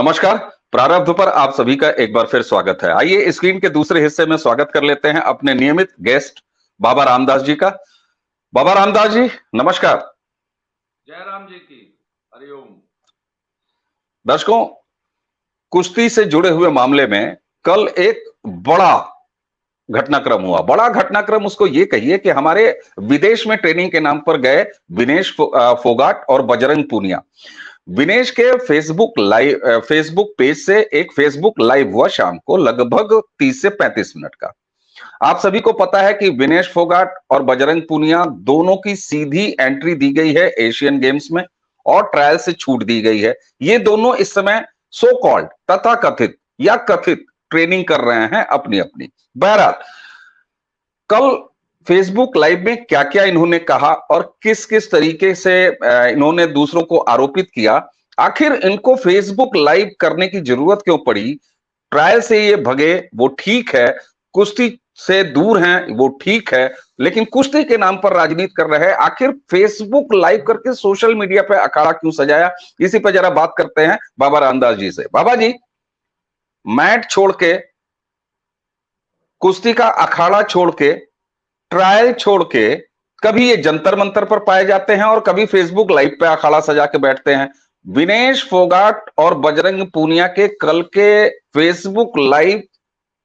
नमस्कार। प्रारब्ध पर आप सभी का एक बार फिर स्वागत है। आइए स्क्रीन के दूसरे हिस्से में स्वागत कर लेते हैं अपने नियमित गेस्ट बाबा रामदास जी का। बाबा रामदास जी, नमस्कार। जय राम जी की हरिओम। दर्शकों, कुश्ती से जुड़े हुए मामले में कल एक बड़ा घटनाक्रम हुआ। बड़ा घटनाक्रम उसको ये कहिए कि हमारे विदेश में ट्रेनिंग के नाम पर गए विनेश फोगाट और बजरंग पूनिया। विनेश के फेसबुक पेज से एक फेसबुक लाइव हुआ शाम को, लगभग 30 से 35 मिनट का। आप सभी को पता है कि विनेश फोगाट और बजरंग पूनिया दोनों की सीधी एंट्री दी गई है एशियन गेम्स में और ट्रायल से छूट दी गई है। ये दोनों इस समय सो कॉल्ड तथा कथित या कथित ट्रेनिंग कर रहे हैं अपनी अपनी। बहरहाल, कल फेसबुक लाइव में क्या क्या इन्होंने कहा और किस किस तरीके से इन्होंने दूसरों को आरोपित किया, आखिर इनको फेसबुक लाइव करने की जरूरत क्यों पड़ी, ट्रायल से ये भगे वो ठीक है, कुश्ती से दूर हैं वो ठीक है, लेकिन कुश्ती के नाम पर राजनीति कर रहे हैं, आखिर फेसबुक लाइव करके सोशल मीडिया पे अखाड़ा क्यों सजाया, इसी पर जरा बात करते हैं बाबा रामदास जी से। बाबा जी, मैट छोड़ के, कुश्ती का अखाड़ा छोड़ के, ट्रायल छोड़ के, कभी ये जंतर मंतर पर पाए जाते हैं और कभी फेसबुक लाइव पे अखाड़ा सजा के बैठते हैं। विनेश फोगाट और बजरंग पूनिया के कल के फेसबुक लाइव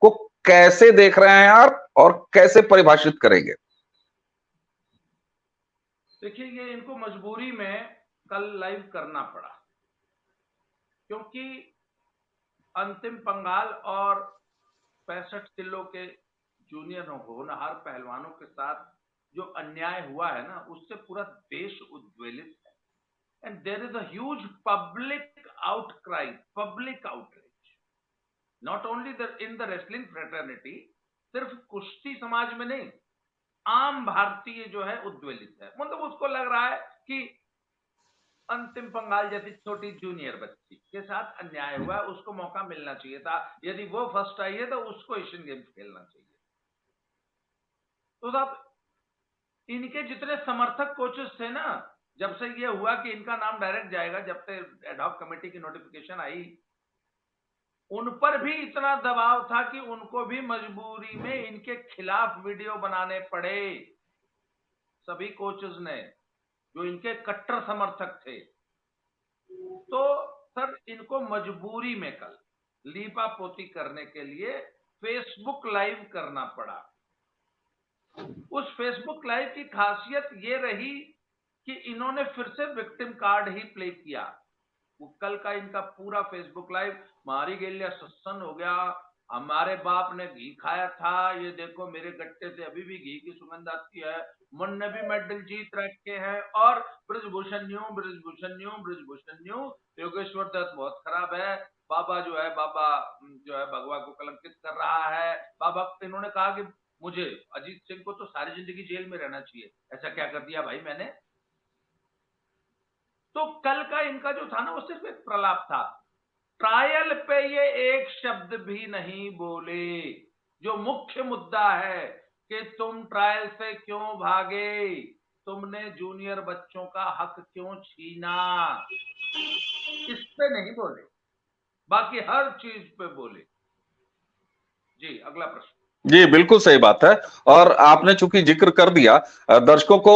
को कैसे देख रहे हैं आप और कैसे परिभाषित करेंगे? देखिए, ये इनको मजबूरी में कल लाइव करना पड़ा, क्योंकि अंतिम पंगाल और 65 किलो के जूनियर होनहार पहलवानों के साथ जो अन्याय हुआ है ना, उससे पूरा देश उद्वेलित है। And there is a huge public outcry, public outreach, not only in the wrestling fraternity, सिर्फ कुश्ती समाज में नहीं, आम भारतीय जो है उद्वेलित है। मतलब उसको लग रहा है कि अंतिम पंगाल जैसी छोटी जूनियर बच्ची के साथ अन्याय हुआ है, उसको मौका मिलना चाहिए था। यदि वो फर्स्ट आई है तो उसको एशियन गेम्स खेलना चाहिए। तो साहब, इनके जितने समर्थक कोचेस थे ना, जब से ये हुआ कि इनका नाम डायरेक्ट जाएगा, जब से एडहॉक कमेटी की नोटिफिकेशन आई, उन पर भी इतना दबाव था कि उनको भी मजबूरी में इनके खिलाफ वीडियो बनाने पड़े। सभी कोचेस ने, जो इनके कट्टर समर्थक थे, तो सर इनको मजबूरी में कल लीपा पोती करने के लिए फेसबुक लाइव करना पड़ा। उस फेसबुक लाइव की खासियत ये रही कि इन्होंने फिर से विक्टिम कार्ड ही प्ले किया। वो कल का इनका पूरा फेसबुक लाइव, मारी गेलिया सत्सन हो गया, हमारे बाप ने घी खाया था, ये देखो मेरे गट्टे से अभी भी घी की सुगंध आती है, मन ने भी मेडल जीत रखे हैं, और Brij Bhushan new, Brij Bhushan new, Brij Bhushan new, Yogeshwar Dutt बहुत खराब है, बाबा जो है भगवा को कलंकित कर रहा है। बाबा, इन्होंने कहा कि मुझे, अजीत सिंह को तो सारी जिंदगी जेल में रहना चाहिए, ऐसा क्या कर दिया भाई मैंने। तो कल का इनका जो था ना, वो सिर्फ एक प्रलाप था। ट्रायल पे ये एक शब्द भी नहीं बोले। जो मुख्य मुद्दा है कि तुम ट्रायल से क्यों भागे, तुमने जूनियर बच्चों का हक क्यों छीना, इस पे नहीं बोले, बाकी हर चीज पे बोले। जी, अगला प्रश्न। जी, बिल्कुल सही बात है। और आपने चूंकि जिक्र कर दिया, दर्शकों को,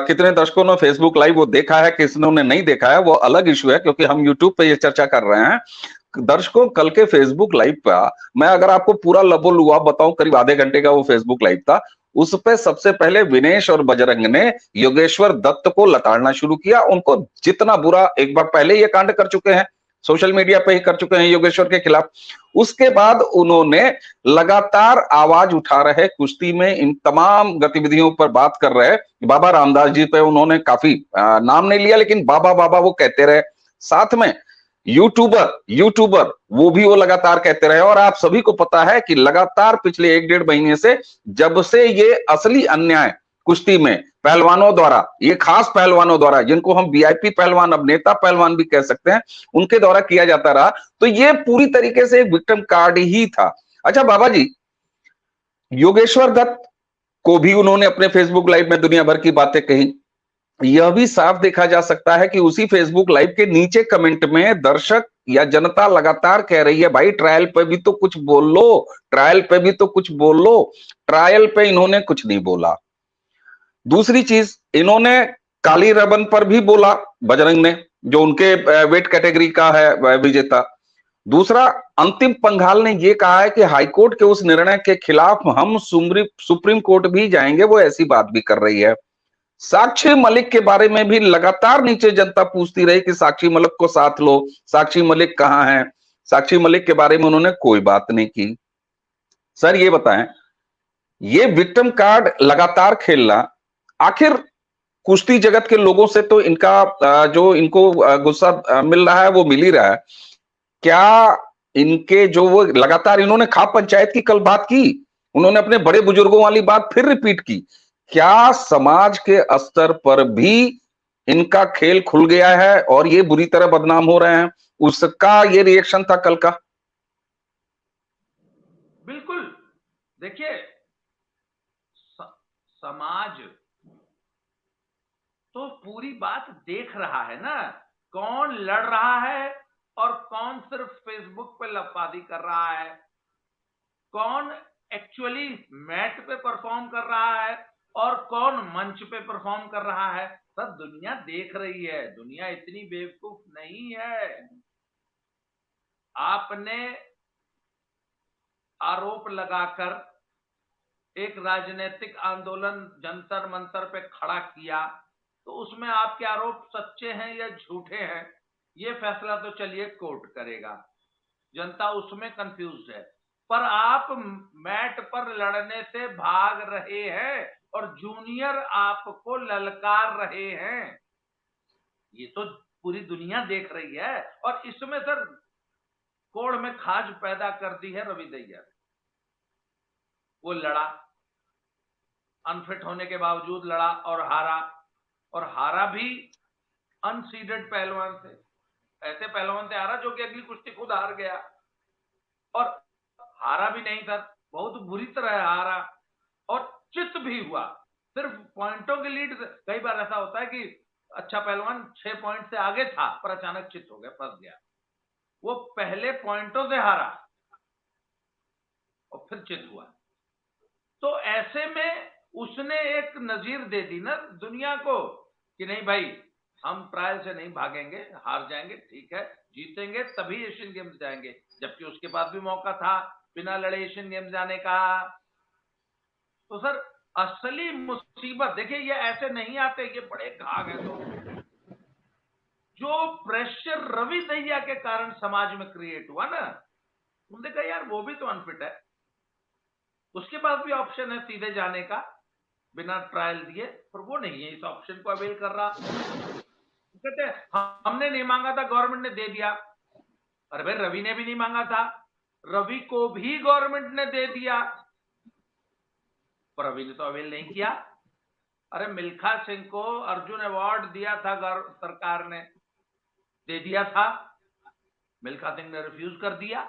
कितने दर्शकों ने फेसबुक लाइव वो देखा है, किसने ने नहीं देखा है, वो अलग इशू है, क्योंकि हम यूट्यूब पे ये चर्चा कर रहे हैं। दर्शकों, कल के फेसबुक लाइव पर मैं अगर आपको पूरा लबो-लुआब बताऊं, करीब आधे घंटे का वो फेसबुक लाइव था। उस पे सबसे पहले विनेश और बजरंग ने योगेश्वर दत्त को लताड़ना शुरू किया। उनको जितना बुरा, एक बार पहले ये कांड कर चुके हैं, सोशल मीडिया पे ही कर चुके हैं योगेश्वर के खिलाफ। उसके बाद उन्होंने लगातार आवाज उठा रहे, कुश्ती में इन तमाम गतिविधियों पर बात कर रहे। बाबा रामदास जी पे उन्होंने काफी नाम नहीं लिया, लेकिन बाबा बाबा वो कहते रहे। साथ में यूट्यूबर वो भी वो लगातार कहते रहे। और आप सभी को पता है कि लगातार पिछले 1-1.5 महीने से, जब से ये असली अन्याय कुश्ती में पहलवानों द्वारा, ये खास पहलवानों द्वारा, जिनको हम वीआईपी पहलवान, अब नेता पहलवान भी कह सकते हैं, उनके द्वारा किया जाता रहा, तो ये पूरी तरीके से एक विक्टिम कार्ड ही था। अच्छा बाबा जी, योगेश्वर दत्त को भी उन्होंने अपने फेसबुक लाइव में दुनिया भर की बातें कही। यह भी साफ देखा जा सकता है कि उसी फेसबुक लाइव के नीचे कमेंट में दर्शक या जनता लगातार कह रही है भाई ट्रायल पे भी तो कुछ बोल लो, ट्रायल पे भी तो कुछ बोल लो। ट्रायल पे इन्होंने कुछ नहीं बोला। दूसरी चीज, इन्होंने काली रबन पर भी बोला बजरंग ने, जो उनके वेट कैटेगरी का है विजेता। दूसरा, अंतिम पंघाल ने यह कहा है कि हाईकोर्ट के उस निर्णय के खिलाफ हम सुप्रीम कोर्ट भी जाएंगे, वो ऐसी बात भी कर रही है। साक्षी मलिक के बारे में भी लगातार नीचे जनता पूछती रही कि साक्षी मलिक को साथ लो, साक्षी मलिक कहां है। साक्षी मलिक के बारे में उन्होंने कोई बात नहीं की। सर ये बताएं, ये विक्टिम कार्ड लगातार खेलना, आखिर कुश्ती जगत के लोगों से तो इनका जो इनको गुस्सा मिल रहा है वो मिल ही रहा है। क्या इनके जो वो लगातार इन्होंने खाप पंचायत की कल बात की, उन्होंने अपने बड़े बुजुर्गों वाली बात फिर रिपीट की। क्या समाज के स्तर पर भी इनका खेल खुल गया है और ये बुरी तरह बदनाम हो रहे हैं? उसका ये रिएक्शन था कल का। बिल्कुल। देखिए, समाज तो पूरी बात देख रहा है ना, कौन लड़ रहा है और कौन सिर्फ फेसबुक पे लफादी कर रहा है, कौन एक्चुअली मैट पे परफॉर्म कर रहा है और कौन मंच पे परफॉर्म कर रहा है। सब दुनिया देख रही है, दुनिया इतनी बेवकूफ नहीं है। आपने आरोप लगाकर एक राजनीतिक आंदोलन जंतर मंतर पे खड़ा किया, तो उसमें आपके आरोप सच्चे हैं या झूठे हैं, ये फैसला तो चलिए कोर्ट करेगा। जनता उसमें कंफ्यूज है। पर आप मैट पर लड़ने से भाग रहे हैं और जूनियर आपको ललकार रहे हैं, ये तो पूरी दुनिया देख रही है। और इसमें सर कोड़ में खाज पैदा कर दी है रवि दहिया। वो लड़ा, अनफिट होने के बावजूद लड़ा और हारा भी अनसीडेड पहलवान से। ऐसे पहलवान से हारा जो कि अगली कुश्ती खुद हार गया, और हारा भी नहीं था, बहुत बुरी तरह हारा और चित भी हुआ। सिर्फ पॉइंटों की लीड। कई बार ऐसा होता है कि अच्छा पहलवान 6 पॉइंट से आगे था पर अचानक चित हो गया, फंस गया। वो पहले पॉइंटों से हारा और फिर चित हुआ। तो ऐसे में उसने एक नजीर दे दी ना दुनिया को कि नहीं भाई, हम ट्रायल से नहीं भागेंगे, हार जाएंगे ठीक है, जीतेंगे तभी एशियन गेम्स जाएंगे। जबकि उसके पास भी मौका था बिना लड़े एशियन गेम्स जाने का। तो सर असली मुसीबत देखिए, ये ऐसे नहीं आते, ये बड़े घाघ हैं। तो जो प्रेशर रवि दहिया के कारण समाज में क्रिएट हुआ ना, उन्होंने कहा यार वो भी तो अनफिट है, उसके पास भी ऑप्शन है सीधे जाने का बिना ट्रायल दिए, पर वो नहीं है, इस ऑप्शन को अवेल कर रहा। कहते हमने नहीं मांगा था, गवर्नमेंट ने दे दिया। अरे भाई रवि ने भी नहीं मांगा था, रवि को भी गवर्नमेंट ने दे दिया, पर रवि ने तो अवेल नहीं किया। अरे मिल्खा सिंह को अर्जुन अवार्ड दिया था सरकार ने, दे दिया था, मिल्खा सिंह ने रिफ्यूज कर दिया।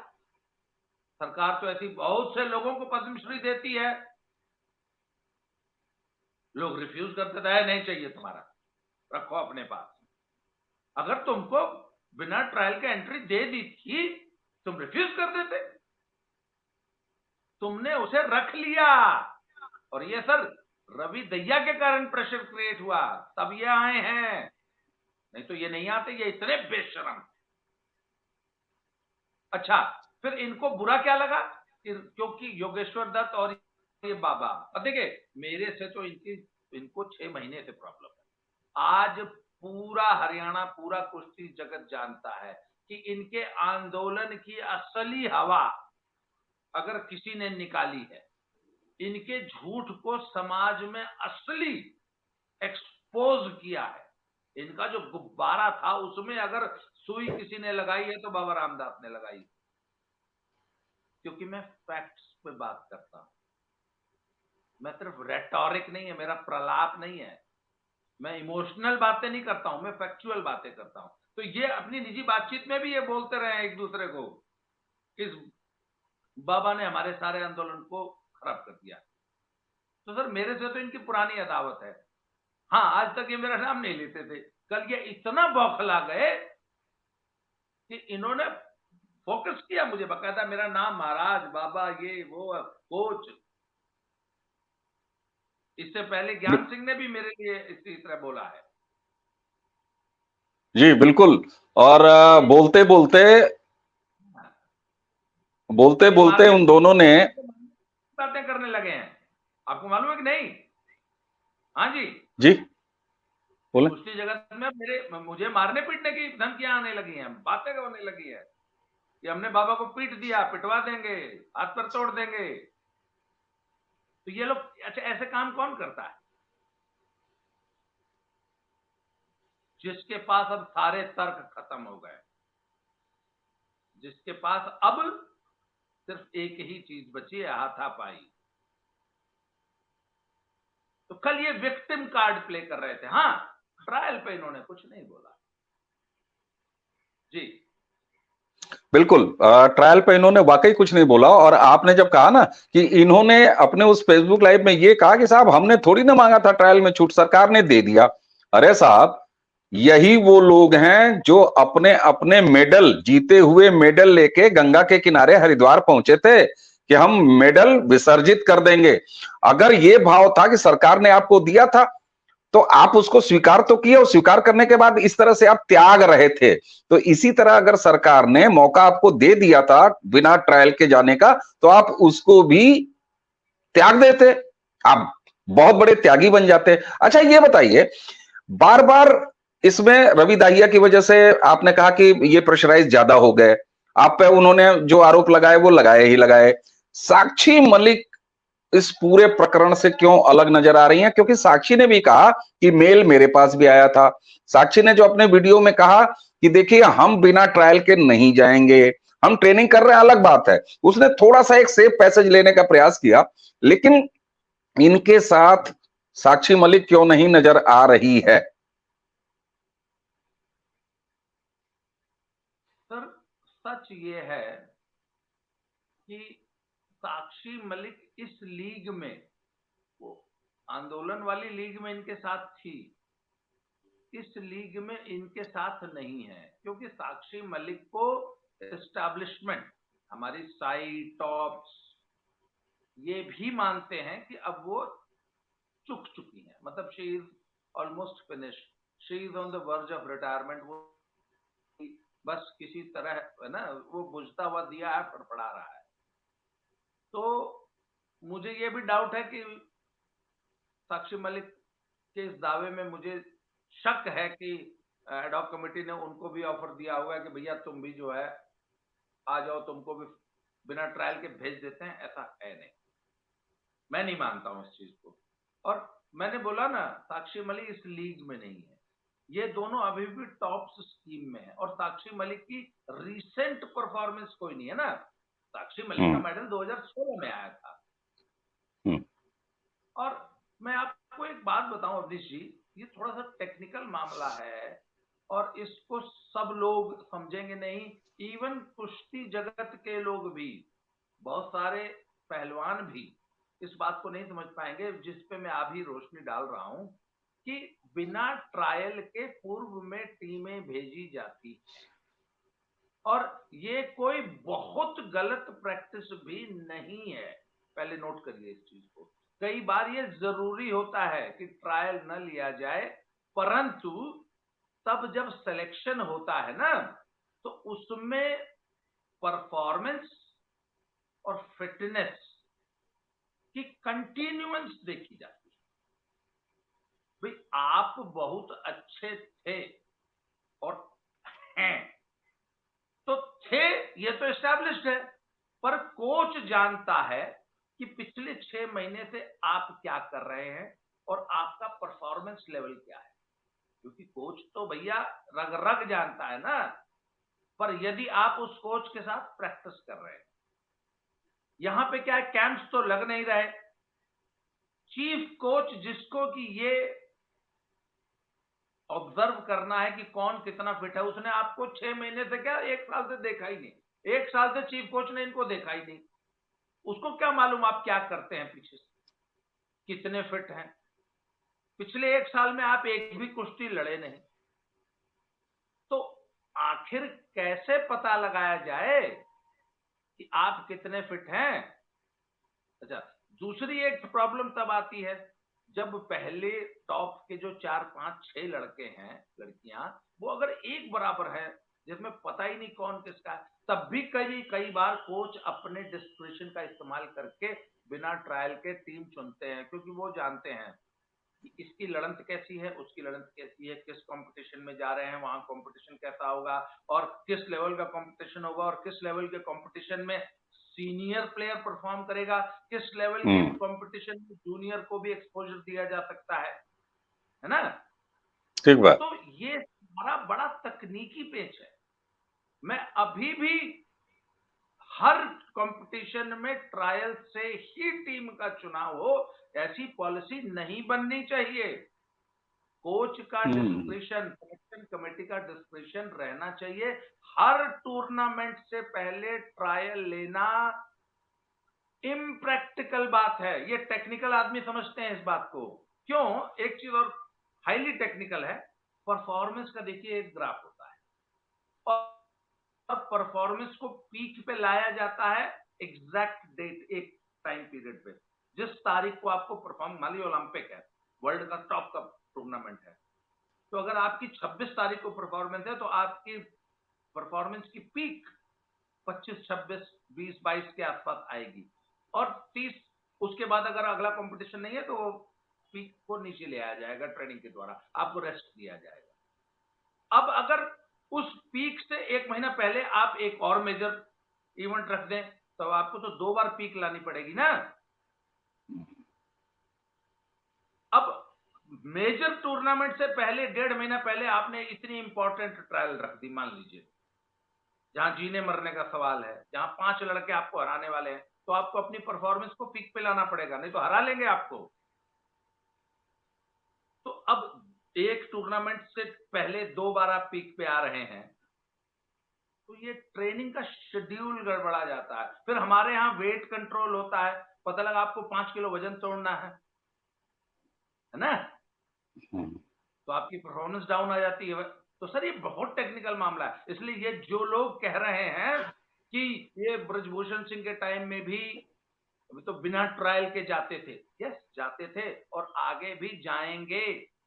सरकार तो ऐसी बहुत से लोगों को पद्मश्री देती है, लोग रिफ्यूज करते थे, नहीं चाहिए तुम्हारा, रखो अपने पास। अगर तुमको बिना ट्रायल के एंट्री दे दी थी, तुम रिफ्यूज कर देते, तुमने उसे रख लिया। और ये सर रवि दहिया के कारण प्रेशर क्रिएट हुआ, तब ये आए हैं, नहीं तो ये नहीं आते, ये इतने बेशरम। अच्छा, फिर इनको बुरा क्या लगा क्योंकि योगेश्वर दत्त और ये बाबा, अब देखिए मेरे से तो इनको 6 महीने से प्रॉब्लम है। आज पूरा हरियाणा, पूरा कुश्ती जगत जानता है कि इनके आंदोलन की असली हवा अगर किसी ने निकाली है, इनके झूठ को समाज में असली एक्सपोज किया है। इनका जो गुब्बारा था उसमें अगर सुई किसी ने लगाई है तो बाबा रामदास ने लगाई, क्योंकि मैं फैक्ट्स पे बात करता हूं। मैं सिर्फ रेटोरिक नहीं है, मेरा प्रलाप नहीं है, मैं इमोशनल बातें नहीं करता हूं, मैं फैक्चुअल बातें करता हूं। तो ये अपनी निजी बातचीत में भी ये बोलते रहे एक दूसरे को, इस बाबा ने हमारे सारे आंदोलन को खराब कर दिया। तो सर मेरे से तो इनकी पुरानी अदावत है। हाँ, आज तक ये मेरा नाम नहीं लेते थे, कल ये इतना बौखला गए कि इन्होंने फोकस किया मुझे, बकायदा मेरा नाम महाराज बाबा ये वो कोच। इससे पहले ज्ञान सिंह ने भी मेरे लिए इसी तरह बोला है। जी बिल्कुल। और बोलते बोलते बोलते ये बोलते उन दोनों ने बातें करने लगे हैं, आपको मालूम है कि नहीं? हाँ जी, जी बोले। कुश्ती जगत में मुझे मारने पीटने की धमकियां आने लगी हैं, बातें होने लगी है कि हमने बाबा को पीट दिया, पिटवा देंगे, हाथ पर तोड़ देंगे। तो ये लोग, अच्छा ऐसे काम कौन करता है? जिसके पास अब सारे तर्क खत्म हो गए, जिसके पास अब सिर्फ एक ही चीज बची है, हाथापाई। तो कल ये विक्टिम कार्ड प्ले कर रहे थे। हाँ, ट्रायल पे इन्होंने कुछ नहीं बोला जी। बिल्कुल ट्रायल पे इन्होंने वाकई कुछ नहीं बोला। और आपने जब कहा ना कि इन्होंने अपने उस फेसबुक लाइव में ये कहा कि साहब हमने थोड़ी ना मांगा था ट्रायल में छूट, सरकार ने दे दिया। अरे साहब, यही वो लोग हैं जो अपने अपने मेडल, जीते हुए मेडल लेके गंगा के किनारे हरिद्वार पहुंचे थे कि हम मेडल विसर्जित कर देंगे। अगर ये भाव था कि सरकार ने आपको दिया था तो आप उसको स्वीकार तो किए, और स्वीकार करने के बाद इस तरह से आप त्याग रहे थे। तो इसी तरह अगर सरकार ने मौका आपको दे दिया था बिना ट्रायल के जाने का, तो आप उसको भी त्याग देते, आप बहुत बड़े त्यागी बन जाते। अच्छा ये बताइए, बार बार इसमें रवि दाहिया की वजह से आपने कहा कि ये प्रेशराइज ज्यादा हो गए, आप पे उन्होंने जो आरोप लगाए वो लगाए ही लगाए। साक्षी मलिक इस पूरे प्रकरण से क्यों अलग नजर आ रही हैं? क्योंकि साक्षी ने भी कहा कि मेल मेरे पास भी आया था। साक्षी ने जो अपने वीडियो में कहा कि देखिए हम बिना ट्रायल के नहीं जाएंगे, हम ट्रेनिंग कर रहे हैं, अलग बात है। उसने थोड़ा सा एक सेफ पैसेज लेने का प्रयास किया, लेकिन इनके साथ साक्षी मलिक क्यों नहीं नजर आ रही है? सर, सच ये है कि साक्षी मलिक इस लीग में, वो आंदोलन वाली लीग में इनके साथ थी, इस लीग में इनके साथ नहीं है। क्योंकि साक्षी मलिक को एस्टैब्लिशमेंट, हमारी साई टॉप्स, ये भी मानते हैं कि अब वो चुक चुकी हैं, मतलब she is almost finish, she is on the verge of retirement. वो बस किसी तरह है ना, वो बुझता हुआ दिया है, फड़फड़ा रहा है। तो मुझे ये भी डाउट है कि साक्षी मलिक के इस दावे में मुझे शक है कि एडॉक कमेटी ने उनको भी ऑफर दिया होगा कि भैया तुम भी जो है आ जाओ, तुमको भी बिना ट्रायल के भेज देते हैं। ऐसा है नहीं, मैं नहीं मानता हूं इस चीज को। और मैंने बोला ना, साक्षी मलिक इस लीग में नहीं है, ये दोनों अभी भी टॉप्स स्कीम में है। और साक्षी मलिक की रिसेंट परफॉर्मेंस कोई नहीं है ना। साक्षी मलिक का मेडल 2016 में आया था। हम्म। और मैं आपको एक बात बताऊं अवधेश जी, ये थोड़ा सा टेक्निकल मामला है और इसको सब लोग समझेंगे नहीं। इवन कुश्ती जगत के लोग भी, बहुत सारे पहलवान भी इस बात को नहीं समझ पाएंगे, जिस पे मैं अभी रोशनी डाल रहा हूं कि बिना ट्रायल के पूर्व में टीमें भेजी जाती हैं। और ये कोई बहुत गलत प्रैक्टिस भी नहीं है, पहले नोट करिए इस चीज को। कई बार ये जरूरी होता है कि ट्रायल न लिया जाए, परंतु तब जब सिलेक्शन होता है ना, तो उसमें परफॉर्मेंस और फिटनेस की कंटिन्यूएंस देखी जाती है। भाई आप बहुत अच्छे थे और हैं, तो थे, ये तो एस्टैब्लिश्ड है। पर कोच जानता है कि पिछले 6 महीने से आप क्या कर रहे हैं और आपका परफॉर्मेंस लेवल क्या है। क्योंकि कोच तो भैया रग रग जानता है ना। पर यदि आप उस कोच के साथ प्रैक्टिस कर रहे हैं, यहां पे क्या है, कैंप्स तो लग नहीं रहे। चीफ कोच जिसको कि ये ऑब्जर्व करना है कि कौन कितना फिट है, उसने आपको 6 महीने से क्या 1 साल से देखा ही नहीं। 1 साल से चीफ कोच ने इनको देखा ही नहीं। उसको क्या मालूम आप क्या करते हैं पीछे से, कितने फिट हैं। पिछले 1 साल में आप एक भी कुश्ती लड़े नहीं, तो आखिर कैसे पता लगाया जाए कि आप कितने फिट हैं। अच्छा, दूसरी एक प्रॉब्लम तब आती है जब पहले टॉप के जो 4 5 6 लड़के हैं, लड़कियां, वो अगर एक बराबर है जिसमें पता ही नहीं कौन किसका है, तब भी कई बार कोच अपने डिस्क्रिप्शन का इस्तेमाल करके बिना ट्रायल के टीम चुनते हैं, क्योंकि वो जानते हैं कि इसकी लड़ंत कैसी है, उसकी लड़ंत कैसी है, किस कंपटीशन में जा रहे हैं, वहां कंपटीशन कैसा होगा और किस लेवल का कंपटीशन होगा और किस लेवल के कंपटीशन में सीनियर प्लेयर परफॉर्म करेगा, किस लेवल के कंपटीशन में जूनियर को भी एक्सपोजर दिया जा सकता है ना। ठीक बात। तो ये हमारा बड़ा तकनीकी पेच है। मैं अभी भी हर कंपटीशन में ट्रायल से ही टीम का चुनाव हो, ऐसी पॉलिसी नहीं बननी चाहिए। कोच का डिस्क्रिप्शन, सिलेक्शन कमेटी का डिस्क्रिप्शन रहना चाहिए। हर टूर्नामेंट से पहले ट्रायल लेना इम्प्रैक्टिकल बात है। ये टेक्निकल आदमी समझते हैं इस बात को। क्यों? एक चीज और हाईली टेक्निकल है, परफॉर्मेंस का देखिए एक ग्राफ होता है और परफॉर्मेंस को पीक पे लाया जाता है एग्जैक्ट डेट, एक टाइम पीरियड पे। जिस तारीख को आपको परफॉर्म, मान लीजिए ओलंपिक है, वर्ल्ड का टॉप का टूर्नामेंट है, तो अगर आपकी 26 तारीख को परफॉर्मेंस है तो आपकी परफॉर्मेंस की पीक 25, 26, 20, 22 के आसपास आएगी और 30 उसके बाद अगर अगला कंपटीशन नहीं है तो पीक को नीचे ले आया जाएगा, ट्रेनिंग के द्वारा आपको रेस्ट दिया जाएगा। अब अगर उस पीक से एक महीना पहले आप एक और मेजर इवेंट रख दें तो आपको तो 2 बार पीक लानी पड़ेगी ना। अब मेजर टूर्नामेंट से पहले 1.5 महीना पहले आपने इतनी इंपॉर्टेंट ट्रायल रख दी, मान लीजिए जहां जीने मरने का सवाल है, जहां 5 लड़के आपको हराने वाले हैं, तो आपको अपनी परफॉर्मेंस को पीक पे लाना पड़ेगा, नहीं तो हरा लेंगे आपको। तो अब एक टूर्नामेंट से पहले 2 बार आप पीक पे आ रहे हैं तो ये ट्रेनिंग का शेड्यूल गड़बड़ा जाता है। फिर हमारे यहाँ वेट कंट्रोल होता है, पता लगा आपको 5 किलो वजन तोड़ना है ना, तो आपकी परफॉर्मेंस डाउन आ जाती है। तो सर ये बहुत टेक्निकल मामला है। इसलिए ये जो लोग कह रहे हैं कि ये ब्रजभूषण सिंह के टाइम में भी तो बिना ट्रायल के जाते थे, यस जाते थे और आगे भी जाएंगे,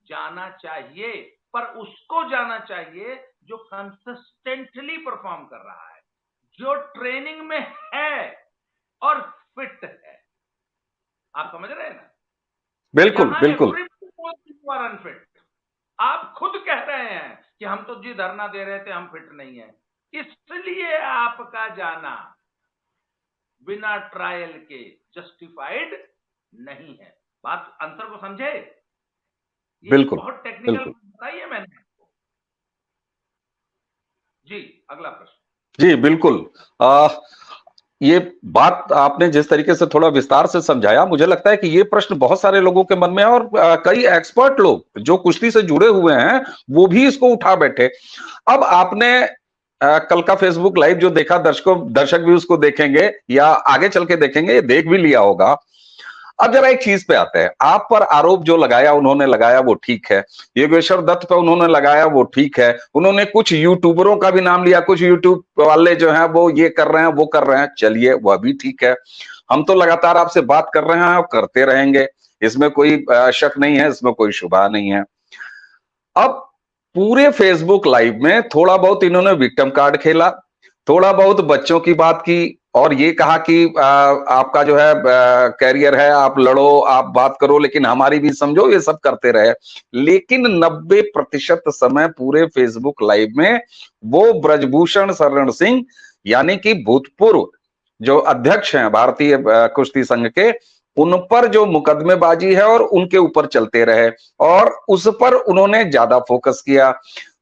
जाना चाहिए, पर उसको जाना चाहिए जो कंसिस्टेंटली परफॉर्म कर रहा है, जो ट्रेनिंग में है और फिट है। आप समझ रहे हैं ना? बिल्कुल बिल्कुल। अनफिट, आप खुद कह रहे हैं कि हम तो जी धरना दे रहे थे, हम फिट नहीं है, इसलिए आपका जाना बिना ट्रायल के जस्टिफाइड नहीं है। बात अंतर को समझे? बिल्कुल बहुत टेक्निकल बिल्कुल। बताइए मैंने आपको। जी अगला प्रश्न। जी बिल्कुल। ये बात आपने जिस तरीके से थोड़ा विस्तार से समझाया, मुझे लगता है कि ये प्रश्न बहुत सारे लोगों के मन में है और कई एक्सपर्ट लोग जो कुश्ती से जुड़े हुए हैं वो भी इसको उठा बैठे। अब आपने कल का फेसबुक लाइव जो देखा, दर्शक भी उसको देखेंगे या आगे चल के देखेंगे, ये देख भी लिया होगा। अब जरा एक चीज पे आते हैं, आप पर आरोप जो लगाया उन्होंने लगाया वो ठीक है, योगेश्वर दत्त पे उन्होंने लगाया वो ठीक है, उन्होंने कुछ यूट्यूबरों का भी नाम लिया, कुछ यूट्यूब वाले जो हैं वो ये कर रहे हैं वो कर रहे हैं, चलिए वह भी ठीक है। हम तो लगातार आपसे बात कर रहे हैं और करते रहेंगे, इसमें कोई शक नहीं है, इसमें कोई शुबा नहीं है। अब पूरे फेसबुक लाइव में थोड़ा बहुत इन्होंने विक्टिम कार्ड खेला, थोड़ा बहुत बच्चों की बात की और ये कहा कि आपका जो है कैरियर है, आप लड़ो, आप बात करो, लेकिन हमारी भी समझो, ये सब करते रहे। लेकिन 90% समय पूरे फेसबुक लाइव में वो ब्रजभूषण शरण सिंह यानी कि भूतपूर्व जो अध्यक्ष हैं भारतीय कुश्ती संघ के, उन पर जो मुकदमेबाजी है और उनके ऊपर चलते रहे और उस पर उन्होंने ज्यादा फोकस किया।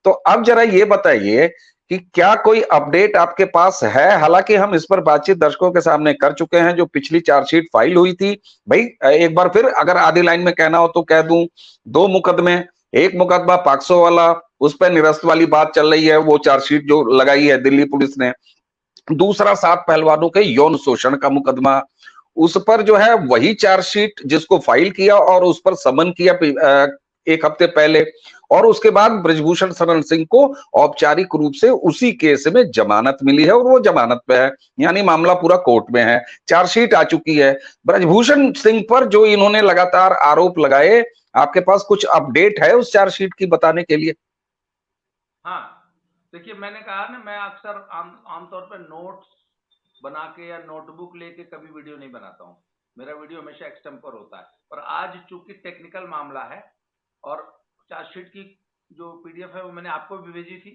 तो अब जरा ये बताइए कि क्या कोई अपडेट आपके पास है? हालांकि हम इस पर बातचीत दर्शकों के सामने कर चुके हैं, जो पिछली चार्जशीट फाइल हुई थी। भाई एक बार फिर अगर आधी लाइन में कहना हो तो कह दूं, 2 मुकदमे, एक मुकदमा पाक्सो वाला, उस पर निरस्त वाली बात चल रही है, वो चार्जशीट जो लगाई है दिल्ली पुलिस ने। दूसरा 7 पहलवानों के यौन शोषण का मुकदमा, उस पर जो है वही चार्जशीट जिसको फाइल किया और उस पर समन किया 1 हफ्ते पहले, और उसके बाद ब्रजभूषण शरण सिंह को औपचारिक रूप से उसी केस में जमानत मिली है और वो जमानत पे है, यानी मामला पूरा कोर्ट में है, चार्जशीट आ चुकी है। ब्रजभूषण सिंह पर जो इन्होंने लगातार आरोप लगाए, आपके पास कुछ अपडेट है उस चार्जशीट की बताने के लिए? हाँ, देखिए मैंने कहा ना, मैं अक्सर आमतौर पर नोट्स बना के या नोटबुक लेके कभी वीडियो नहीं बनाता हूँ। मेरा वीडियो हमेशा एक्सटेम्पर होता है, पर आज चूंकि टेक्निकल मामला है और चार्जशीट की जो पीडीएफ है वो मैंने आपको भी भेजी थी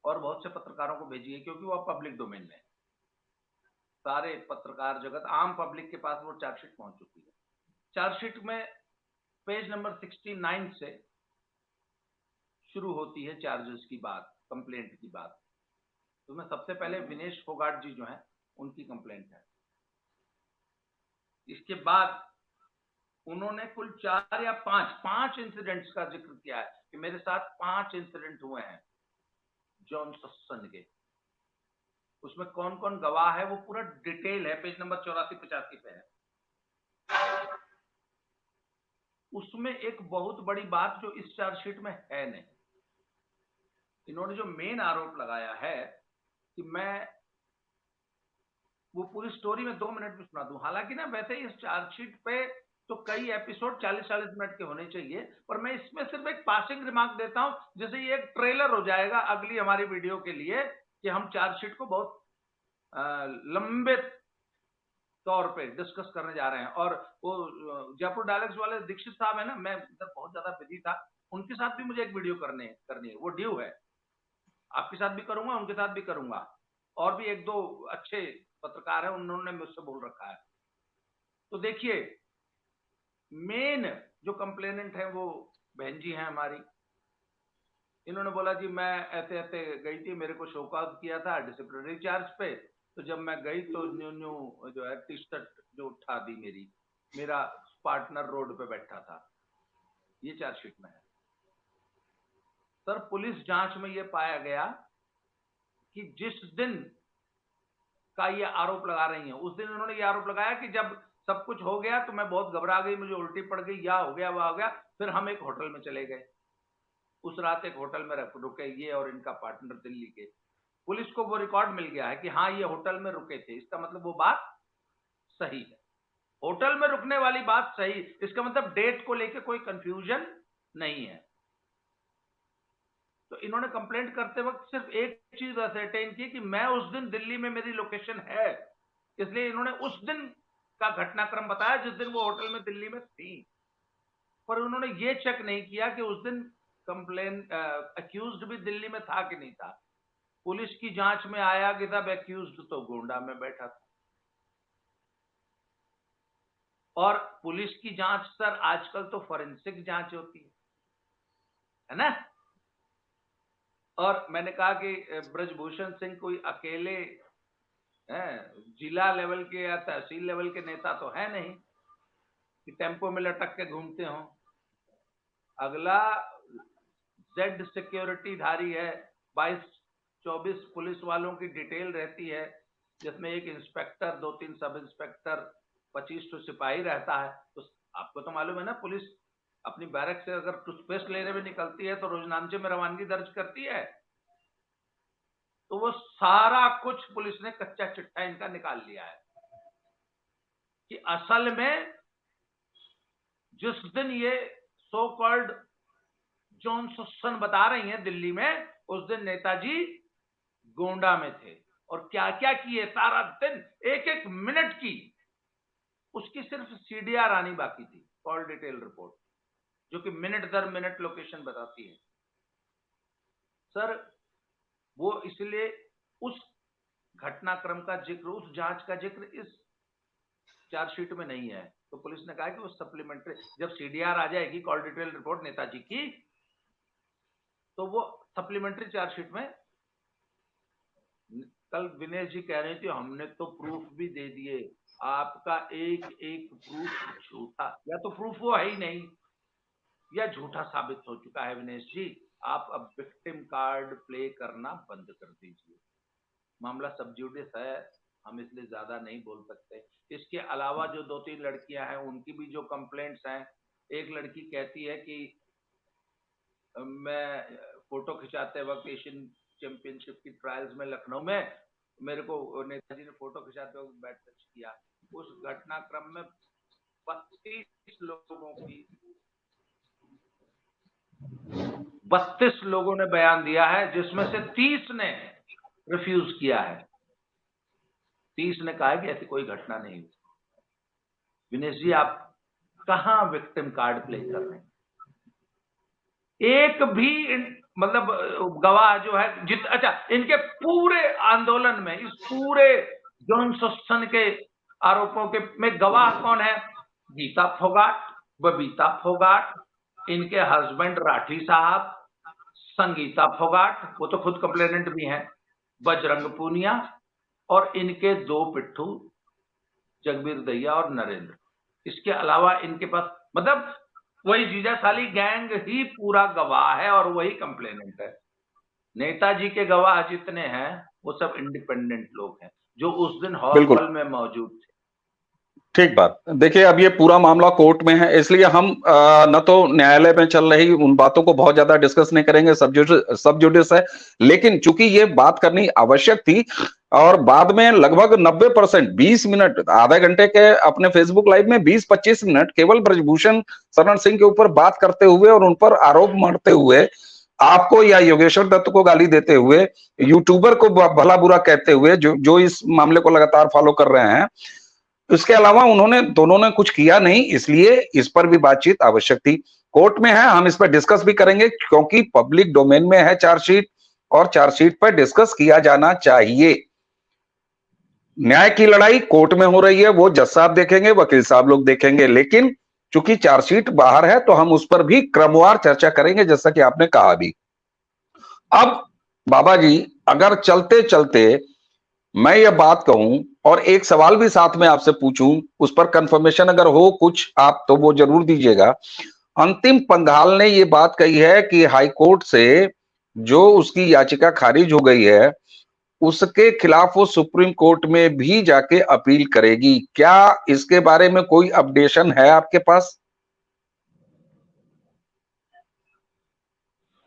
और बहुत से पत्रकारों को भेजी है, क्योंकि वो पब्लिक डोमेन में है। सारे पत्रकार जगत, आम पब्लिक के पास वो चार्जशीट पहुंच चुकी है। चार्जशीट में पेज नंबर 69 से शुरू होती है चार्जेस की बात, कंप्लेंट की बात। तो मैं सबसे पहले विनेश फोगाट जी जो हैं उनकी कंप्लेंट है। इसके बाद उन्होंने कुल 4 या 5 इंसिडेंट्स का जिक्र किया है कि मेरे साथ 5 इंसिडेंट हुए हैं जॉन सस्सन के। उसमें कौन कौन गवाह है वो पूरा डिटेल है, पेज नंबर 84-85 पे है। उसमें एक बहुत बड़ी बात जो इस चार्जशीट में है नहीं, इन्होंने जो मेन आरोप लगाया है कि मैं वो पूरी स्टोरी में 2 मिनट में सुना दूं। हालांकि ना वैसे इस चार्जशीट पे तो कई एपिसोड 40-40 मिनट के होने चाहिए, पर मैं इसमें सिर्फ एक पासिंग रिमार्क देता हूं, जैसे ये एक ट्रेलर हो जाएगा अगली हमारी वीडियो के लिए कि हम चार्जशीट को बहुत लंबे तौर पे डिस्कस करने जा रहे हैं। और वो जयपुर डायलॉग्स वाले दीक्षित साहब है ना, मैं इधर बहुत ज्यादा बिजी था, उनके साथ भी मुझे एक वीडियो करनी है, वो ड्यू है। आपके साथ भी करूंगा, उनके साथ भी करूंगा, और भी 1-2 अच्छे पत्रकार हैं, उन्होंने मुझसे बोल रखा है। तो देखिए, मेन जो कंप्लेनेंट है वो बहन जी हैं हमारी। इन्होंने बोला जी मैं ऐसे ऐसे गई थी, मेरे को शोकॉज किया था डिसिप्लिनरी चार्ज पे, तो जब मैं गई तो न्यू न्यू जो है टी शर्ट जो उठा दी मेरा पार्टनर रोड पे बैठा था। ये चार्जशीट में है सर। पुलिस जांच में ये पाया गया कि जिस दिन का ये आरोप लगा रही है, उस दिन उन्होंने ये आरोप लगाया कि जब सब कुछ हो गया तो मैं बहुत घबरा गई, मुझे उल्टी पड़ गई, या हो गया वह हो गया, फिर हम एक होटल में चले गए। उस रात एक होटल में रुके ये और इनका पार्टनर दिल्ली के। पुलिस को वो रिकॉर्ड मिल गया है कि हाँ ये होटल में रुके थे, इसका मतलब वो बात सही है। होटल में रुकने वाली बात सही, इसका मतलब डेट को लेकर कोई कंफ्यूजन नहीं है। तो इन्होंने कंप्लेंट करते वक्त सिर्फ एक चीज असरटेन की कि मैं उस दिन दिल्ली में, मेरी लोकेशन है, इसलिए इन्होंने उस दिन का घटनाक्रम बताया जिस दिन वो होटल में दिल्ली में थी। पर उन्होंने ये चेक नहीं किया कि उस दिन कंप्लेन अक्यूज्ड भी दिल्ली में था कि नहीं था। पुलिस की जांच में आया कि तब अक्यूज्ड तो गोंडा में बैठा था। और पुलिस की जांच सर आजकल तो फॉरेंसिक जांच होती है ना। और मैंने कहा कि ब्रजभूषण सिंह कोई अकेले जिला लेवल के या तहसील लेवल के नेता तो है नहीं कि टेम्पो में लटक के घूमते हो। अगला जेड सिक्योरिटी धारी है, 22-24 पुलिस वालों की डिटेल रहती है, जिसमें एक इंस्पेक्टर, 2-3 सब इंस्पेक्टर, 25 तो सिपाही रहता है। तो आपको तो मालूम है ना, पुलिस अपनी बैरक से अगर टूथपेस्ट लेने में निकलती है तो रोजनामचे में रवानगी दर्ज करती है। तो वो सारा कुछ पुलिस ने कच्चा चिट्ठा इनका निकाल लिया है कि असल में जिस दिन ये सो कॉल्ड जॉन सस्सन बता रही हैं दिल्ली में, उस दिन नेताजी गोंडा में थे और क्या क्या किए सारा दिन, एक एक मिनट की उसकी सिर्फ सीडीआर आनी बाकी थी, कॉल डिटेल रिपोर्ट, जो कि मिनट दर मिनट लोकेशन बताती है सर। वो इसलिए उस घटनाक्रम का जिक्र, उस जांच का जिक्र इस चार्जशीट में नहीं है। तो पुलिस ने कहा कि वो सप्लीमेंट्री, जब सीडीआर आ जाएगी कॉल डिटेल रिपोर्ट नेताजी की, तो वो सप्लीमेंट्री चार्जशीट में। कल विनेश जी कह रही थी हमने तो प्रूफ भी दे दिए, आपका एक एक प्रूफ झूठा, या तो प्रूफ वो है ही नहीं या झूठा साबित हो चुका है। विनेश जी, आप अब विक्टिम कार्ड प्ले करना बंद कर दीजिए। मामला सब जुडिस है, हम इसलिए ज्यादा नहीं बोल सकते। इसके अलावा जो 2-3 लड़कियां हैं उनकी भी जो कंप्लेंट्स हैं, एक लड़की कहती है कि मैं फोटो खिंचाते वक्त एशियन चैंपियनशिप की ट्रायल्स में लखनऊ में मेरे को नेताजी ने फोटो खिंचाते वक्त बैट टच किया। उस घटनाक्रम में 32 लोगों ने बयान दिया है, जिसमें से 30 ने रिफ्यूज किया है। 30 ने कहा है कि ऐसी कोई घटना नहीं हुई। विनेश जी, आप कहां विक्टिम कार्ड प्ले कर रहे हैं? एक भी मतलब गवाह जो है अच्छा, इनके पूरे आंदोलन में, इस पूरे जौन शोषण के आरोपों के में गवाह कौन है? गीता फोगाट, बबीता फोगाट, इनके हस्बैंड राठी साहब, संगीता फोगाट, वो तो खुद कंप्लेनेंट भी हैं, बजरंग पूनिया, और इनके 2 पिट्ठू, जगबीर दहिया और नरेंद्र। इसके अलावा इनके पास मतलब वही जीजा साली गैंग ही पूरा गवाह है और वही कंप्लेनेंट है। नेताजी के गवाह जितने हैं वो सब इंडिपेंडेंट लोग हैं जो उस दिन बिल्कुल हॉल में मौजूद थे। ठीक बात। देखिए, अब ये पूरा मामला कोर्ट में है, इसलिए हम न तो न्यायालय में चल रही उन बातों को बहुत ज्यादा डिस्कस नहीं करेंगे, सब जुडिस है। लेकिन चूंकि ये बात करनी आवश्यक थी और बाद में लगभग 90% 20 मिनट, आधे घंटे के अपने फेसबुक लाइव में 20-25 मिनट केवल ब्रजभूषण शरण सिंह के ऊपर बात करते हुए और उन पर आरोप मारते हुए, आपको या योगेश्वर दत्त को गाली देते हुए, यूट्यूबर को भला बुरा कहते हुए, जो इस मामले को लगातार फॉलो कर रहे हैं, इसके अलावा उन्होंने दोनों ने कुछ किया नहीं, इसलिए इस पर भी बातचीत आवश्यक थी। कोर्ट में है, हम इस पर डिस्कस भी करेंगे क्योंकि पब्लिक डोमेन में है चार्जशीट और चार्जशीट पर डिस्कस किया जाना चाहिए। न्याय की लड़ाई कोर्ट में हो रही है, वो जज साहब देखेंगे, वकील साहब लोग देखेंगे, लेकिन चूंकि चार्जशीट बाहर है तो हम उस पर भी क्रमवार चर्चा करेंगे, जैसा कि आपने कहा भी। अब बाबा जी, अगर चलते चलते मैं यह बात कहूं और एक सवाल भी साथ में आपसे पूछूं, उस पर कंफर्मेशन अगर हो कुछ आप तो वो जरूर दीजिएगा। अंतिम पंघाल ने ये बात कही है कि हाई कोर्ट से जो उसकी याचिका खारिज हो गई है उसके खिलाफ वो सुप्रीम कोर्ट में भी जाके अपील करेगी। क्या इसके बारे में कोई अपडेशन है आपके पास?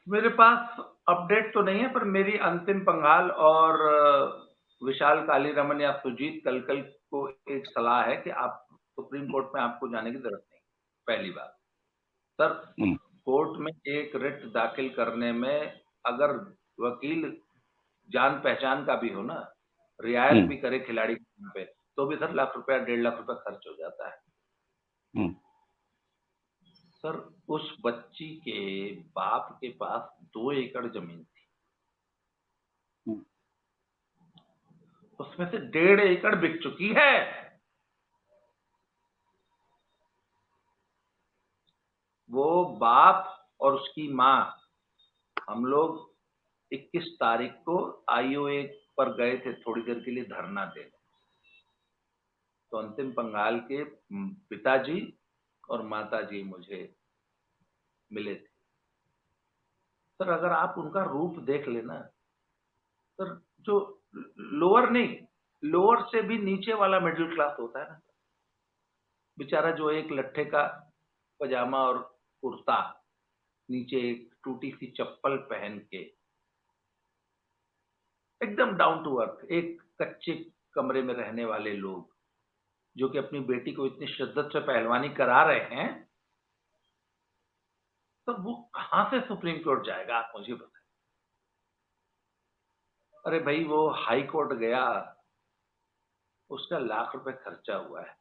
मेरे पास अपडेट तो नहीं है, पर मेरी अंतिम पंघाल और विशाल कालीरमन या सुजीत कलकल को एक सलाह है कि आप सुप्रीम कोर्ट में आपको जाने की जरूरत नहीं। पहली बात सर, कोर्ट में एक रिट दाखिल करने में अगर वकील जान पहचान का भी हो ना, रियायत भी करे खिलाड़ी पे, तो भी सर लाख रुपया 1.5 लाख रुपया खर्च हो जाता है। सर, उस बच्ची के बाप के पास 2 एकड़ जमीन थी, उसमें से 1.5 एकड़ बिक चुकी है। वो बाप और उसकी माँ, हम लोग 21 तारीख को आईओए पर गए थे थोड़ी देर के लिए धरना देने। तो अंतिम पंघाल के पिताजी और माताजी मुझे मिले थे। सर, अगर आप उनका रूप देख लेना सर, जो लोअर नहीं, लोअर से भी नीचे वाला मिडिल क्लास होता है ना, बेचारा जो एक लट्ठे का पजामा और कुर्ता, नीचे एक टूटी सी चप्पल पहन के एकदम डाउन टू अर्थ, एक कच्चे कमरे में रहने वाले लोग जो कि अपनी बेटी को इतनी शिद्दत से पहलवानी करा रहे हैं, तो वो कहां से सुप्रीम कोर्ट जाएगा? आप मुझे बताएं। अरे भाई, वो हाई कोर्ट गया, उसका लाख रुपए खर्चा हुआ है।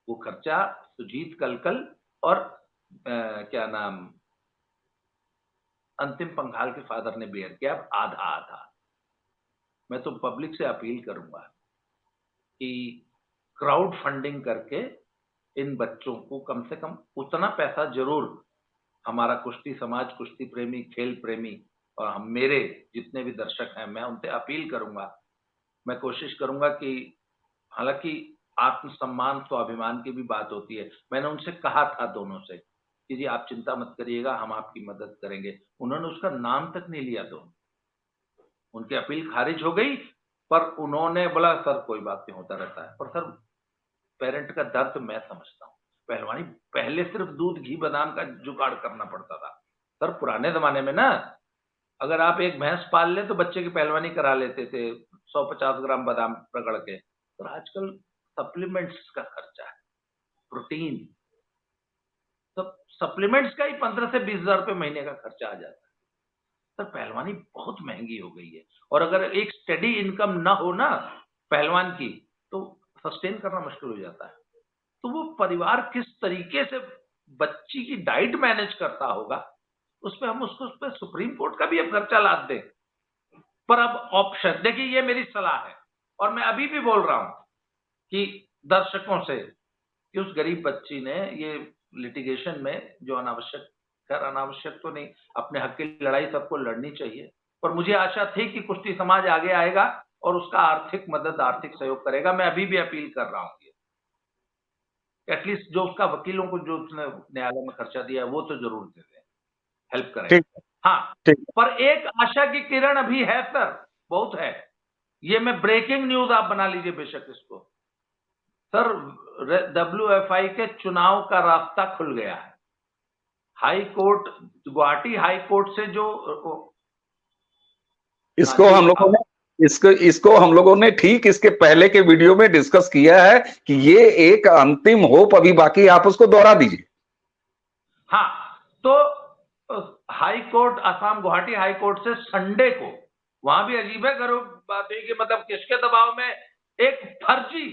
वो खर्चा सुजीत कलकल और क्या नाम, अंतिम पंघाल के फादर ने बेयर किया, आधा आधा। मैं तो पब्लिक से अपील करूंगा कि क्राउड फंडिंग करके इन बच्चों को कम से कम उतना पैसा जरूर, हमारा कुश्ती समाज, कुश्ती प्रेमी, खेल प्रेमी और हम मेरे जितने भी दर्शक हैं, मैं उनसे अपील करूंगा, मैं कोशिश करूंगा कि, हालांकि आत्मसम्मान स्वाभिमान की भी बात होती है, मैंने उनसे कहा था दोनों से कि जी आप चिंता मत करिएगा, हम आपकी मदद करेंगे। उन्होंने उसका नाम तक नहीं लिया, तो उनकी अपील खारिज हो गई, पर उन्होंने बोला सर कोई बात नहीं, होता रहता है। पर सर, पेरेंट का दर्द मैं समझता हूँ। पहलवानी पहले सिर्फ दूध घी बादाम का जुगाड़ करना पड़ता था, सर पुराने जमाने में ना अगर आप एक भैंस पाल ले तो बच्चे की पहलवानी करा लेते थे 150 ग्राम बादाम रगड़ के। और आजकल सप्लीमेंट्स का खर्चा है, प्रोटीन, सब सप्लीमेंट्स का ही 15 से 20 हजार रुपए महीने का खर्चा आ जाता है। सर पहलवानी बहुत महंगी हो गई है, और अगर एक स्टेडी इनकम ना हो ना पहलवान की तो सस्टेन करना मुश्किल हो जाता है। तो वो परिवार किस तरीके से बच्ची की डाइट मैनेज करता होगा, उस पर हम उसको उस पर सुप्रीम कोर्ट का भी अब खर्चा लाद दें। पर अब ऑप्शन देखिए, ये मेरी सलाह है और मैं अभी भी बोल रहा हूं कि दर्शकों से कि उस गरीब बच्ची ने ये लिटिगेशन में जो अनावश्यक, खैर अनावश्यक तो नहीं, अपने हक की लड़ाई सबको लड़नी चाहिए, पर मुझे आशा थी कि कुश्ती समाज आगे आएगा और उसका आर्थिक मदद, आर्थिक सहयोग करेगा। मैं अभी भी अपील कर रहा हूं, एटलीस्ट जो उसका वकीलों को जो उसने न्यायालय में खर्चा दिया है वो तो जरूर दे दें, हेल्प करें। ठीक हाँ, ठीक। पर एक आशा की किरण अभी है सर, बहुत है। ये मैं ब्रेकिंग न्यूज आप बना लीजिए बेशक इसको। सर WFI के चुनाव का रास्ता खुल गया है। High court, Guwahati high court से जो इसको हम लोगों ने इसको हम लोगों ने ठीक इसके पहले के वीडियो में डिस्कस किया है कि ये एक अंतिम होप अभी बाकी, आप उसको दोहरा दीजिए। हाँ, तो high court, Assam Guwahati high court से संडे को, वहां भी अजीब है गरीब बात है कि मतलब किसके दबाव में एक फर्जी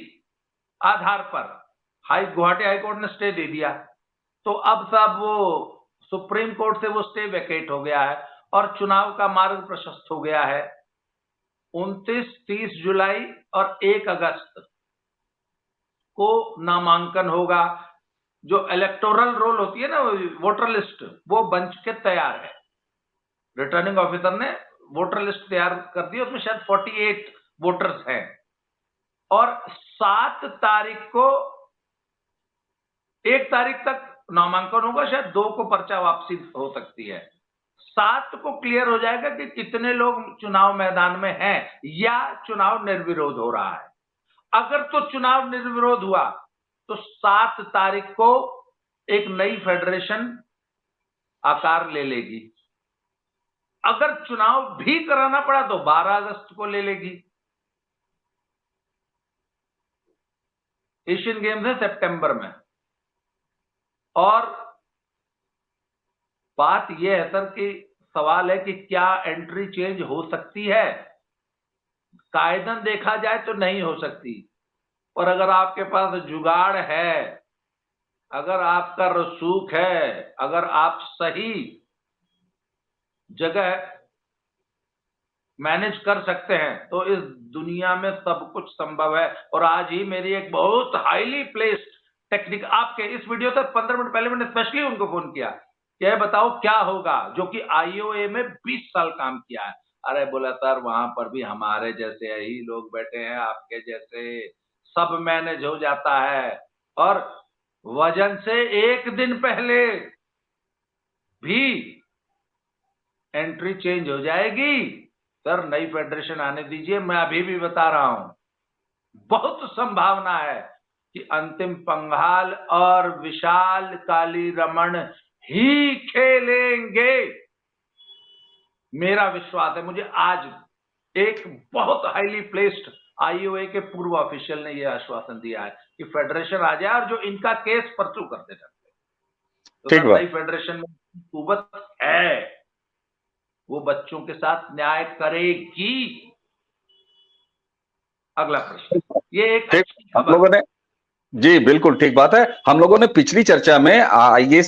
आधार पर गुवाहाटी हाई कोर्ट ने स्टे दे दिया। तो अब सब वो सुप्रीम कोर्ट से वो स्टे वेकेट हो गया है और चुनाव का मार्ग प्रशस्त हो गया है। 29, 30 जुलाई और 1 अगस्त को नामांकन होगा। जो इलेक्टोरल रोल होती है ना, वोटर लिस्ट, वो बन के तैयार है। रिटर्निंग ऑफिसर ने वोटर लिस्ट तैयार कर दी, उसमें शायद 48 वोटर्स हैं। और 7 तारीख को, 1 तारीख तक नामांकन होगा, शायद 2 को पर्चा वापसी हो सकती है। 7 को क्लियर हो जाएगा कि कितने लोग चुनाव मैदान में हैं या चुनाव निर्विरोध हो रहा है। अगर तो चुनाव निर्विरोध हुआ तो 7 तारीख को एक नई फेडरेशन आकार ले लेगी। अगर चुनाव भी कराना पड़ा तो 12 अगस्त को ले लेगी। एशियन गेम्स है सितंबर में। और बात यह है सर कि सवाल है कि क्या एंट्री चेंज हो सकती है? कायदन देखा जाए तो नहीं हो सकती, और अगर आपके पास जुगाड़ है, अगर आपका रसूख है, अगर आप सही जगह मैनेज कर सकते हैं तो इस दुनिया में सब कुछ संभव है। और आज ही मेरी एक बहुत हाईली प्लेस्ड टेक्निक, आपके इस वीडियो से 15 मिनट पहले मैंने स्पेशली उनको फोन किया कि ये बताओ क्या होगा, जो कि IOA में 20 साल काम किया है। अरे बोला सर वहां पर भी हमारे जैसे ही लोग बैठे हैं, आपके जैसे, सब मैनेज हो जाता है। और वजन से 1 दिन पहले भी एंट्री चेंज हो जाएगी। सर नई फेडरेशन आने दीजिए, मैं अभी भी बता रहा हूं, बहुत संभावना है कि अंतिम पंघाल और विशाल कालीरमण ही खेलेंगे। मेरा विश्वास है, मुझे आज एक बहुत हाईली प्लेस्ड IOA के पूर्व ऑफिशियल ने यह आश्वासन दिया है कि फेडरेशन आ जाए और जो इनका केस परसू करते रहते। तो नई फेडरेशन में कुवत है, वो बच्चों के साथ न्याय करेगी। अगला प्रश्न, ये एक अच्छी हम लोगों ने, जी बिल्कुल ठीक बात है। हम लोगों ने पिछली चर्चा में ये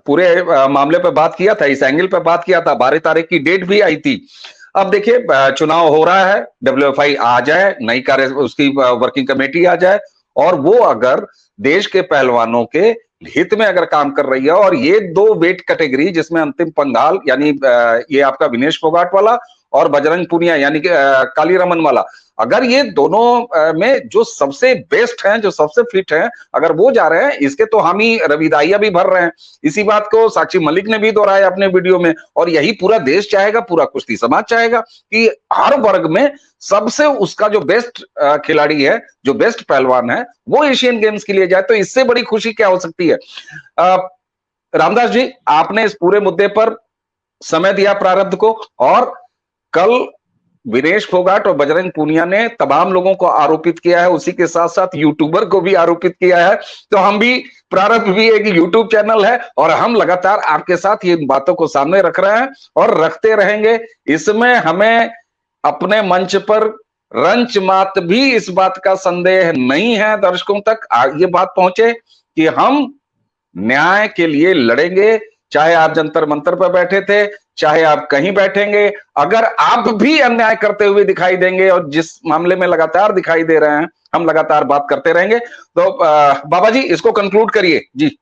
पूरे मामले पे बात किया था, इस एंगल पे बात किया था, 12 तारीख की डेट भी आई थी। अब देखिए चुनाव हो रहा है, WFI आ जाए, नई कार्य उसकी वर्किंग कमेटी आ जाए, और वो अगर देश के पहलवानों के हित में अगर काम कर रही है, और ये 2 वेट कैटेगरी जिसमें अंतिम पंघाल यानी ये आपका विनेश फोगाट वाला और बजरंग पुनिया यानी कि कालीरमन वाला, अगर ये दोनों में जो सबसे बेस्ट हैं, जो सबसे फिट हैं, अगर वो जा रहे हैं, इसके तो हम ही रविदाइया भी भर रहे हैं। इसी बात को साक्षी मलिक ने भी दोहराया अपने वीडियो में, और यही पूरा देश चाहेगा, पूरा कुश्ती समाज चाहेगा कि हर वर्ग में सबसे उसका जो बेस्ट खिलाड़ी है, जो बेस्ट पहलवान है, वो एशियन गेम्स के लिए जाए। तो इससे बड़ी खुशी क्या हो सकती है? रामदास जी, आपने इस पूरे मुद्दे पर समय दिया प्रारब्ध को, और कल विनेश फोगाट और बजरंग पूनिया ने तमाम लोगों को आरोपित किया है, उसी के साथ साथ यूट्यूबर को भी आरोपित किया है। तो हम भी, प्रारब्ध भी एक यूट्यूब चैनल है और हम लगातार आपके साथ ये बातों को सामने रख रहे हैं और रखते रहेंगे। इसमें हमें अपने मंच पर रंच मात्र भी इस बात का संदेह नहीं है दर्शकों तक ये बात पहुंचे कि हम न्याय के लिए लड़ेंगे, चाहे आप जंतर मंतर पर बैठे थे, चाहे आप कहीं बैठेंगे। अगर आप भी अन्याय करते हुए दिखाई देंगे, और जिस मामले में लगातार दिखाई दे रहे हैं, हम लगातार बात करते रहेंगे। तो बाबा जी, इसको कंक्लूड करिए जी।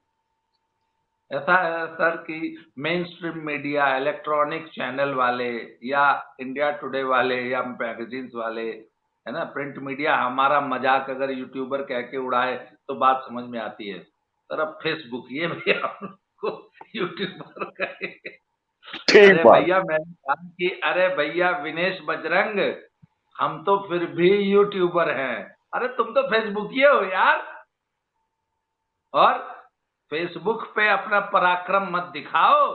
ऐसा है सर कि main stream media, electronic channel वाले या इंडिया टुडे वाले या मैगजीन्स वाले, है ना, प्रिंट मीडिया, हमारा मजाक अगर यूट्यूबर कह के उड़ाए तो बात समझ में आती है। सर अब फेसबुक ये भी हमको यूट्यूबर कहे। ठीक अरे भैया, मैंने कहा कि अरे भैया विनेश बजरंग, हम तो फिर भी यूट्यूबर हैं। अरे तुम तो फेसबुकिए हो यार। और फेसबुक पे अपना पराक्रम मत दिखाओ।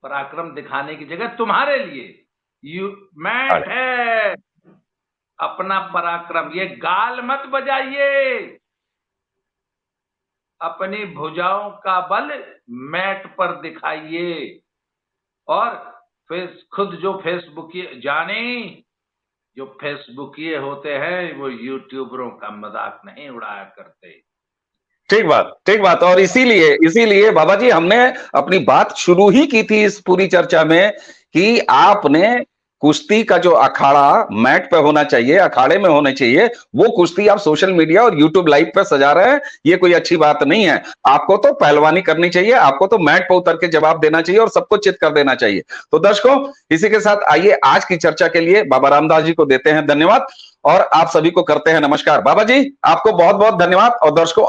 पराक्रम दिखाने की जगह तुम्हारे लिए मैट है अपना पराक्रम। ये गाल मत बजाइए, अपनी भुजाओं का बल मैट पर दिखाइए। और खुद जो फेसबुकिए जाने, जो फेसबुकिए होते हैं वो यूट्यूबरों का मजाक नहीं उड़ाया करते। ठीक बात। और इसीलिए बाबा जी, हमने अपनी बात शुरू ही की थी इस पूरी चर्चा में कि आपने कुश्ती का जो अखाड़ा मैट पे होना चाहिए, अखाड़े में होने चाहिए, वो कुश्ती आप सोशल मीडिया और यूट्यूब लाइव पे सजा रहे हैं। ये कोई अच्छी बात नहीं है। आपको तो पहलवानी करनी चाहिए, आपको तो मैट पे उतर के जवाब देना चाहिए और सबको चित कर देना चाहिए। तो दर्शकों, इसी के साथ आइए आज की चर्चा के लिए बाबा रामदास जी को देते हैं धन्यवाद और आप सभी को करते हैं नमस्कार। बाबा जी, आपको बहुत बहुत धन्यवाद और दर्शकों